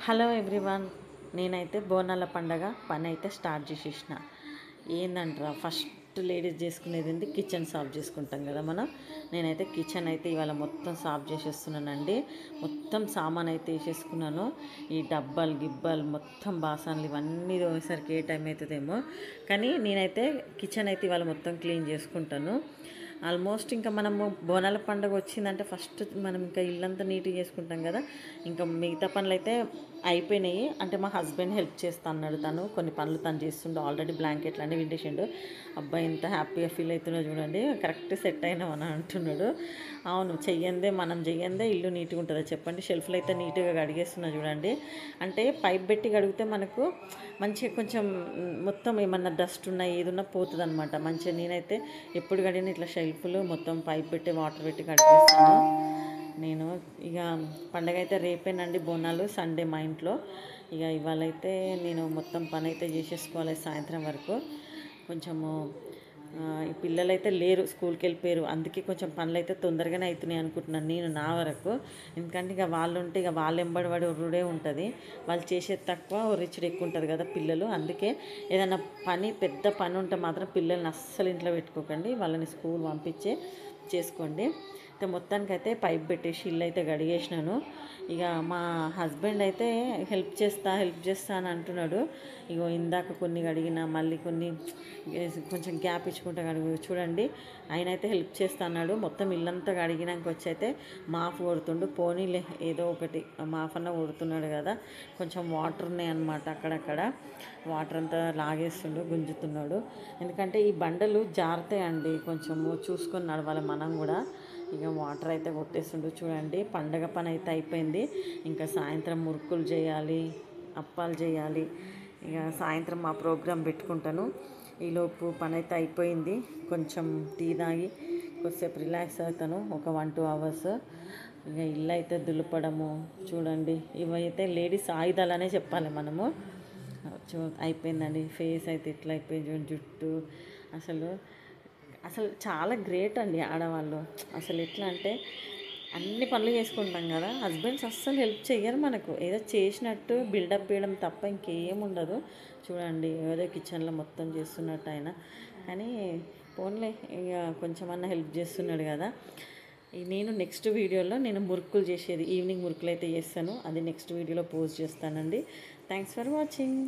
Hello everyone. నేనైతే బోనాల పండగ పని అయితే స్టార్ట్ చేసేసిన. ఏందంటారా, ఫస్ట్ లేడీస్ చేసుకునేది ఏంటి, కిచెన్ సాఫ్ చేసుకుంటాం కదా మనం. నేనైతే కిచెన్ అయితే ఇవాళ మొత్తం సాఫ్ చేసేస్తున్నానండి. మొత్తం సామాన్ అయితే వేసేసుకున్నాను. ఈ డబ్బాలు గిబ్బాలు మొత్తం బాసనలు ఇవన్నీ తోమేసరికి ఏ టైం అవుతుందేమో, కానీ నేనైతే కిచెన్ అయితే ఇవాళ మొత్తం క్లీన్ చేసుకుంటాను. ఆల్మోస్ట్ ఇంకా మనము బోనాల పండుగ వచ్చిందంటే ఫస్ట్ మనం ఇంకా ఇల్లంతా నీట్గా చేసుకుంటాం కదా. ఇంకా మిగతా పనులు అయితే అయిపోయినాయి. అంటే మా హస్బెండ్ హెల్ప్ చేస్తా అన్నాడు. తను కొన్ని పనులు తను చేస్తుండే, ఆల్రెడీ బ్లాంకెట్లు అన్నీ వింటేసిండు. అబ్బాయి ఎంత హ్యాపీగా ఫీల్ అవుతున్నాడు చూడండి, కరెక్ట్ సెట్ అయినామని అంటున్నాడు. అవును, మనం చెయ్యందే ఇల్లు నీట్గా ఉంటుందో చెప్పండి. షెల్ఫ్లు అయితే నీట్గా కడిగేస్తున్నా చూడండి. అంటే పైప్ పెట్టి కడిగితే మనకు మంచిగా కొంచెం మొత్తం ఏమన్నా డస్ట్ ఉన్నా ఏది ఉన్నా పోతుంది అనమాట మంచిగా. నేనైతే ఎప్పుడు కడిగిన ఇట్లా షెల్ఫ్లు మొత్తం పైప్ పెట్టి వాటర్ పెట్టి కడిగేస్తాను నేను. ఇక పండగ అయితే రేపేనండి బోనాలు, సండే మా ఇంట్లో. ఇక ఇవాళైతే నేను మొత్తం పని అయితే చేసేసుకోవాలి సాయంత్రం వరకు. కొంచెము ఈ పిల్లలైతే లేరు, స్కూల్కి వెళ్ళిపోయారు. అందుకే కొంచెం పనులు అయితే తొందరగానే అవుతున్నాయి అనుకుంటున్నాను నేను నా వరకు. ఎందుకంటే ఇక వాళ్ళు ఉంటే ఇక వాళ్ళు ఎంబడి ఒర్రుడే ఉంటుంది. వాళ్ళు చేసేది తక్కువ, ఒర్రిచ్చుడు ఎక్కువ ఉంటుంది కదా పిల్లలు. అందుకే ఏదైనా పెద్ద పని ఉంటే మాత్రం పిల్లల్ని అస్సలు ఇంట్లో పెట్టుకోకండి, వాళ్ళని స్కూల్ పంపించే చేసుకోండి. అయితే మొత్తానికైతే పైప్ పెట్టేసి ఇల్లు అయితే గడిగేసినాను. ఇక మా హస్బెండ్ అయితే హెల్ప్ చేస్తా అని అంటున్నాడు. ఇగో ఇందాక కొన్ని గడిగిన, మళ్ళీ కొన్ని కొంచెం గ్యాప్ ఇచ్చుకుంటా కడుగు చూడండి. ఆయన అయితే హెల్ప్ చేస్తా అన్నాడు. మొత్తం ఇల్లంతా కడిగినాక వచ్చి అయితే మాఫ్ కొడుతుండు. పోనీలే ఏదో ఒకటి మాఫ్ అన్న కొడుతున్నాడు కదా. కొంచెం వాటర్ ఉన్నాయన్నమాట అక్కడక్కడ, వాటర్ అంతా లాగేస్తుండు, గుంజుతున్నాడు. ఎందుకంటే ఈ బండలు జారుతాయండి, కొంచెము చూసుకొని నడవాలి మనం కూడా. ఇక వాటర్ అయితే కొట్టేస్తుండు చూడండి. పండగ పని అయితే అయిపోయింది. ఇంకా సాయంత్రం మురుకులు చేయాలి, అప్పాలు చేయాలి. ఇక సాయంత్రం మా ప్రోగ్రాం పెట్టుకుంటాను. ఈలోపు పని అయితే అయిపోయింది. కొంచెం టీ తాగి కొద్దిసేపు రిలాక్స్ అవుతాను, ఒక 1-2 అవర్స్. ఇక ఇల్లు అయితే దులపడము చూడండి. ఇవైతే లేడీస్ ఆయుధాలనే చెప్పాలి మనము. అయిపోయిందండి. ఫేస్ అయితే ఇట్లా అయిపోయింది, జుట్టు అసలు అసలు చాలా గ్రేట్ అండి ఆడవాళ్ళు. అసలు ఎట్లా అంటే అన్ని పనులు చేసుకుంటాం కదా, హస్బెండ్స్ అస్సలు హెల్ప్ చెయ్యరు మనకు. ఏదో చేసినట్టు బిల్డప్ చేయడం తప్ప ఇంకేం ఉండదు. చూడండి ఏదో కిచెన్లో మొత్తం చేస్తున్నట్టు ఆయన, కానీ పోన్లే ఇక కొంచెమన్నా హెల్ప్ చేస్తున్నాడు కదా. నేను నెక్స్ట్ వీడియోలో నేను మురుకులు చేసేది, ఈవినింగ్ మురుకులు అయితే చేస్తాను, అది నెక్స్ట్ వీడియోలో పోస్ట్ చేస్తానండి. Thanks for watching.